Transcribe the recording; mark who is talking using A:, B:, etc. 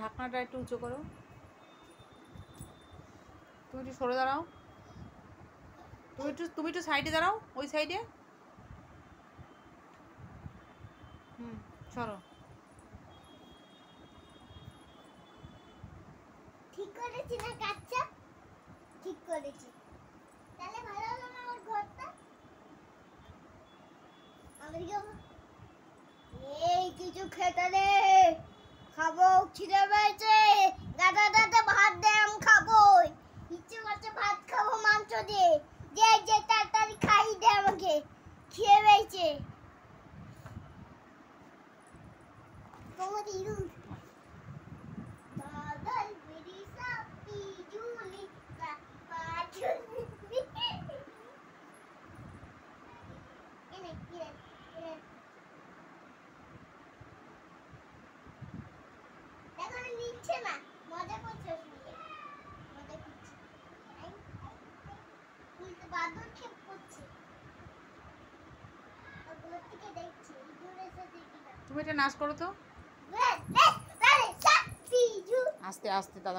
A: ঢাকনাটা একটু উঁচু করো। তুমি একটু সরে দাঁড়াও, তুমি একটু সাইডে দাঁড়াও, ওই সাইডে। সরো।
B: ঠিক করেছি না কাচ্চা? ঠিক করেছি। তাহলে ভালো হলো না আমার ঘরটা? এই কিছু খেতে দে, খাবো, খিদে পেয়েছে। গাদাটাতে ভাত দে, আমি খাবো। ইচ্ছে করছে ভাত খাবো মাংস দিয়ে। যে তাড়াতাড়ি খাই দে আমাকে, খেয়ে পেয়েছে। তোমাদের ইরু বাদল মেরি সাপি ঝুলি পাপা ঝুলি। এনে দেখো না, নিচ্ছে না, মজা করছে শুনে, মজা করছে। উল্টো বাদল খেপ করছে, ওগুলো থেকে দেখছে দূরে এসে দেখি না।
A: তুমি এটা নাচ করো তো, আস্তে আস্তে দাদা।